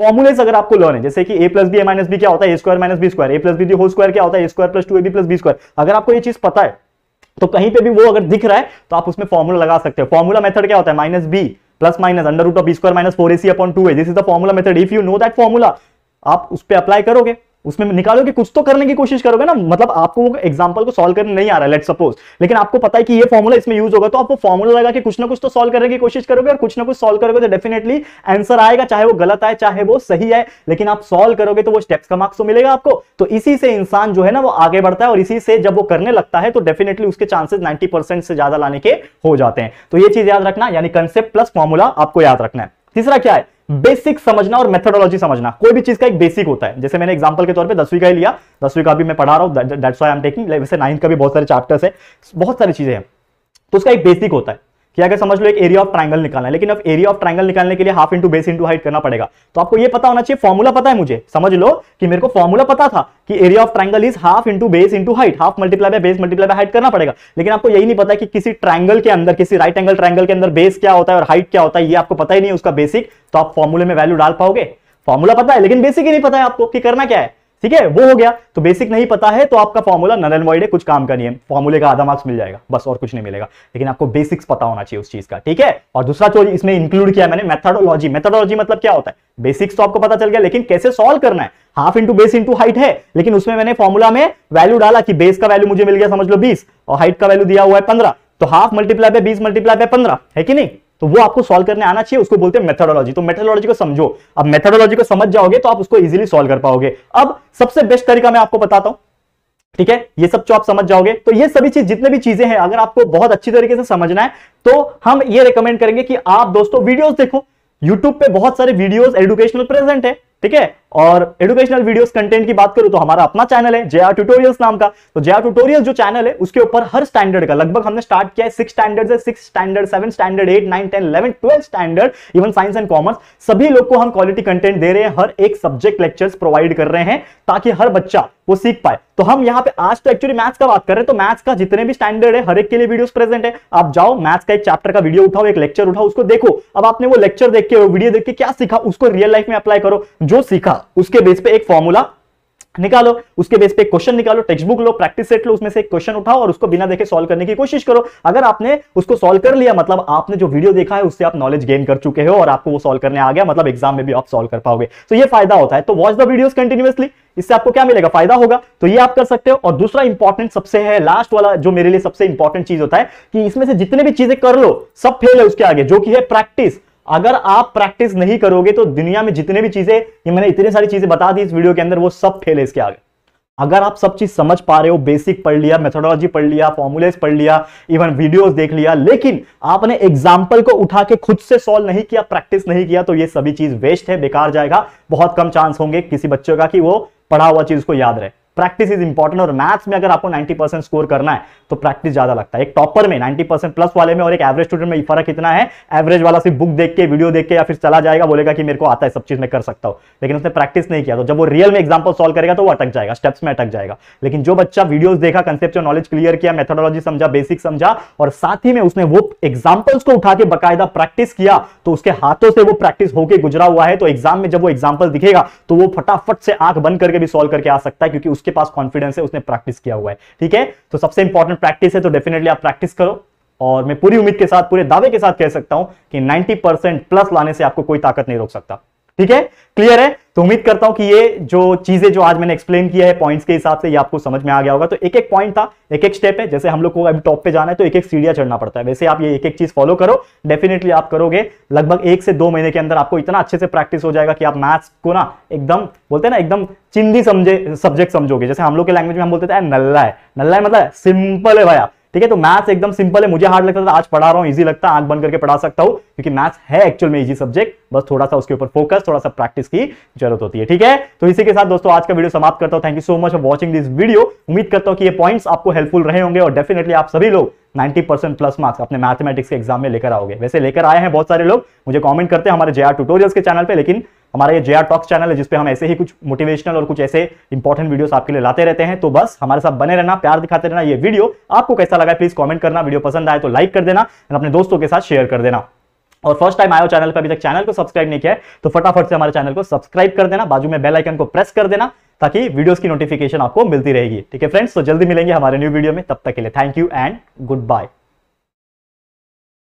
Formulas अगर आपको learn है, जैसे कि a plus B A minus B क्या होता है, A square minus B square, A plus B whole square क्या होता है, A square plus 2ab plus B square, अगर आपको ये चीज पता है तो कहीं पे भी वो अगर दिख रहा है तो आप उसमें फॉर्मूला लगा सकते हो। फॉर्मूला मेथड क्या होता है, minus B plus minus under root of B square minus 4ac upon 2a, this is the formula method. If you know that formula, आप उस पर अप्लाई करोगे, उसमें निकालोगे, कुछ तो करने की कोशिश करोगे ना। मतलब आपको वो एग्जांपल को सॉल्व करने नहीं आ रहा है, लेट्स सपोज, लेकिन आपको पता है कि ये फॉर्मूला इसमें यूज होगा, तो आप वो फॉर्मूला लगा के कुछ ना कुछ तो सॉल्व करने की कोशिश करोगे, और कुछ ना कुछ सॉल्व करोगे तो डेफिनेटली आंसर आएगा, चाहे वो गलत आए चाहे वो सही है, लेकिन आप सॉल्व करोगे तो वो स्टेप्स का मार्क्स तो मिलेगा आपको। तो इसी से इंसान जो है ना वो आगे बढ़ता है, और इसी से जब वो करने लगता है तो डेफिनेटली उसके चांसेस 90% से ज्यादा लाने के हो जाते हैं। तो ये चीज याद रखना, यानी कंसेप्ट प्लस फॉर्मूला आपको याद रखना है। तीसरा क्या है, बेसिक समझना और मेथोडोलॉजी समझना। कोई भी चीज का एक बेसिक होता है, जैसे मैंने एग्जांपल के तौर पे 10वीं का ही लिया, 10वीं का भी मैं पढ़ा रहा हूं, that's why I am taking, वैसे 9th का भी बहुत सारे चैप्टर्स है, बहुत सारी चीजें हैं, तो उसका एक बेसिक होता है कि अगर समझ लो एक एरिया ऑफ ट्रायंगल निकालना है, लेकिन अब एरिया ऑफ ट्रायंगल निकालने के लिए half into base into height करना पड़ेगा, तो आपको ये पता होना चाहिए, फॉर्मूला पता है मुझे, समझ लो कि मेरे को फॉर्मूला पता था कि area of triangle is half into base into height, half multiply by base multiply by height करना पड़ेगा, लेकिन आपको यही नहीं पता कि किसी ट्रायंगल के अंदर, किसी राइट एंगल ट्रायंगल के अंदर बेस क्या होता है और हाइट क्या होता है, ये आपको पता ही नहीं है उसका बेसिक, तो आप फॉर्मूले में वैल्यू डाल पाओगे? फॉर्मूला पता है लेकिन बेसिक ही नहीं पता है आपको कि करना क्या है, ठीक है, वो हो गया। तो बेसिक नहीं पता है तो आपका फॉर्मूला नल एंड वॉइड है, कुछ काम का नहीं है, फॉर्मूले का आधा मार्क्स मिल जाएगा, बस और कुछ नहीं मिलेगा, लेकिन आपको बेसिक्स पता होना चाहिए उस चीज का, ठीक है। और दूसरा जो इसमें इंक्लूड किया मैंने, मेथोडोलॉजी। मेथोडोलॉजी मतलब क्या होता है, बेसिक्स तो आपको पता चल गया, लेकिन कैसे सॉल्व करना है। Half into base into height है, लेकिन उसमें मैंने फॉर्मूला में वैल्यू डाला कि बेस का वैल्यू मुझे मिल गया समझ लो 20 और हाइट का वैल्यू दिया हुआ है 15, तो half multiply by 20 multiply by 15 है कि नहीं, तो वो आपको सॉल्व करने आना चाहिए, उसको बोलते हैं मेथोडोलॉजी। तो मेथोडोलॉजी को समझो, अब मेथोडोलॉजी को समझ जाओगे तो आप उसको इजीली सॉल्व कर पाओगे। अब सबसे बेस्ट तरीका मैं आपको बताता हूं, ठीक है, ये सब जो आप समझ जाओगे तो ये सभी चीज, जितने भी चीजें हैं, अगर आपको बहुत अच्छी तरीके से समझना है तो हम ये रिकमेंड करेंगे कि आप दोस्तों वीडियोस देखो, YouTube पे बहुत सारे वीडियोस एजुकेशनल प्रेजेंट है, ठीक है। और एजुकेशनल वीडियोस कंटेंट की बात करूं तो हमारा अपना चैनल है JR ट्यूटोरियल्स नाम का, तो JR ट्यूटोरियल्स जो चैनल है उसके ऊपर हर स्टैंडर्ड का, लगभग हमने स्टार्ट किया है 6 स्टैंडर्ड है, 6 standard 7 standard 8 9 10 11 12 standard, even science and commerce, सभी लोग को हम क्वालिटी कंटेंट दे रहे हैं, हर एक सब्जेक्ट लेक्चर्स प्रोवाइड कर रहे हैं ताकि हर बच्चा वो सीख पाए। तो हम यहाँ पे आज तो एक्चुअली मैथ्स का बात कर रहे हैं, तो मैथ्स का जितने भी स्टैंडर्ड है हर एक के लिए वीडियोस प्रेजेंट है। आप जाओ मैथ्स का एक चैप्टर का वीडियो उठाओ, एक लेक्चर उठाओ, उसको देखो। अब आपने वो लेक्चर देख के, वो वीडियो देख के क्या सीखा, उसको रियल लाइफ में अप्लाई करो, जो सीखा उसके बेस पे एक फॉर्मूला निकालो, उसके बेस पे एक क्वेश्चन निकालो, टेक्स्ट बुक लो, प्रैक्टिस सेट लो, उसमें से एक क्वेश्चन उठाओ और उसको बिना देखे सॉल्व करने की कोशिश करो। अगर आपने उसको सॉल्व कर लिया, मतलब आपने जो वीडियो देखा है उससे आप नॉलेज गेन कर चुके हो और आपको वो सॉल्व करने आ गया, मतलब एग्जाम में भी आप सॉल्व कर पाओगे, तो ये फायदा होता है। तो वॉच द वीडियोस कंटिन्यूअसली, इससे आपको क्या मिलेगा, फायदा होगा, तो ये आप कर सकते हो। और दूसरा इंपॉर्टेंट सबसे है, लास्ट वाला जो मेरे लिए सबसे इंपॉर्टेंट चीज होता है कि इसमें से जितने भी चीजें कर लो सब फेल है उसके आगे, जो कि है प्रैक्टिस। अगर आप प्रैक्टिस नहीं करोगे तो दुनिया में जितने भी चीजें, ये मैंने इतनी सारी चीजें बता दी इस वीडियो के अंदर, वो सब फेल है इसके आगे। अगर आप सब चीज समझ पा रहे हो, बेसिक पढ़ लिया, मेथोडोलॉजी पढ़ लिया, फॉर्मूलेस पढ़ लिया, इवन वीडियोस देख लिया, लेकिन आपने एग्जाम्पल को उठा के खुद से सॉल्व नहीं किया, प्रैक्टिस नहीं किया, तो ये सभी चीज वेस्ट है, बेकार जाएगा। बहुत कम चांस होंगे किसी बच्चे का कि वो पढ़ा हुआ चीज को याद रहे। प्रैक्टिस इज इंपॉर्टेंट, और मैथ्स में अगर आपको 90% स्कोर करना है तो प्रैक्टिस ज्यादा लगता है। एक टॉपर में 90% प्लस वाले में और एक एवरेज स्टूडेंट में फर्क इतना है, एवरेज वाला सिर्फ बुक देख के, वीडियो देख के या फिर चला जाएगा, बोलेगा कि मेरे को आता है, सब चीज मैं कर सकता हूं, लेकिन उसने प्रैक्टिस नहीं किया, तो जब वो रियल में एग्जांपल सॉल्व करेगा तो वो अटक जाएगा, स्टेप्स में अटक जाएगा। लेकिन जो बच्चा वीडियोस देखा, कंसेप्चुअल नॉलेज क्लियर किया, मेथोडोलॉजी समझा, बेसिक समझा, और साथ ही में उसने वो एग्जांपल्स को उठा के बाकायदा प्रैक्टिस किया, तो उसके हाथों से वो प्रैक्टिस होके गुजरा हुआ है, तो एग्जाम में जब वो एग्जांपल दिखेगा तो वो फटाफट से आंख बंद करके भी सॉल्व करके आ सकता है, क्योंकि उसके पास कॉन्फिडेंस है, उसने प्रैक्टिस किया हुआ है, ठीक है। तो सबसे इंपॉर्टेंट प्रैक्टिस है, तो डेफिनेटली आप प्रैक्टिस करो। और मैं पूरी उम्मीद के साथ, पूरे दावे के साथ कह सकता हूं कि 90% प्लस लाने से आपको कोई ताकत नहीं रोक सकता, ठीक है, क्लियर है। तो उम्मीद करता हूं कि ये जो चीजें जो आज मैंने एक्सप्लेन किया है पॉइंट्स के हिसाब से, ये आपको समझ में आ गया होगा। तो एक एक पॉइंट था, एक एक स्टेप है, जैसे हम लोग को अभी टॉप पे जाना है तो एक एक सीढ़ियां चढ़ना पड़ता है, वैसे आप ये एक एक चीज फॉलो करो, डेफिनेटली आप करोगे, लगभग 1 से 2 महीने के अंदर आपको इतना अच्छे से प्रैक्टिस हो जाएगा कि आप मैथ्स को ना एकदम, बोलते हैं ना, एकदम चिंदी समझे सब्जेक्ट समझोगे। जैसे हम लोग के लैंग्वेज में हम बोलते थे नल्ला है, नल्ला है मतलब सिंपल है भैया, ठीक है। तो मैथ्स एकदम सिंपल है, मुझे हार्ड लगता था, आज पढ़ा रहा हूं, इजी लगता है, आंख बंद करके पढ़ा सकता हूं, क्योंकि मैथ्स है एक्चुअल में इजी सब्जेक्ट, बस थोड़ा सा उसके ऊपर फोकस, थोड़ा सा प्रैक्टिस की जरूरत होती है, ठीक है। तो इसी के साथ दोस्तों आज का वीडियो समाप्त करता हूं। Thank you so much for watching this video. उम्मीद करता हूं कि ये पॉइंट्स आपको हेल्पफुल रहे होंगे और डेफिनेटली आप सभी लोग 90% प्लस मार्क्स अपने मैथमेटिक्स के एग्जाम में लेकर आओगे। वैसे लेकर आए हैं बहुत सारे लोग, मुझे कमेंट करते हैं हमारे JR ट्यूटोरियल्स के चैनल पे, लेकिन हमारा ये JR टॉक्स चैनल है जिसपे हम ऐसे ही कुछ मोटिवेशनल और कुछ ऐसे इंपॉर्टेंट वीडियोस आपके लिए लाते रहते हैं। तो बस हमारे साथ बने रहना, प्यार दिखाते रहना। ये वीडियो आपको कैसा लगा प्लीज कमेंट करना, वीडियो पसंद आए तो लाइक कर देना और अपने दोस्तों के साथ शेयर कर देना। और फर्स्ट टाइम आए हो चैनल पे, अभी तक चैनल को सब्सक्राइब नहीं किया है तो फटाफट से हमारे चैनल को सब्सक्राइब कर देना, बाजू में बेल आइकन को प्रेस कर देना ताकि वीडियोस की नोटिफिकेशन आपको मिलती रहेगी। ठीक है फ्रेंड्स, तो जल्दी मिलेंगे हमारे न्यू वीडियो में, तब तक के लिए thank you and good bye.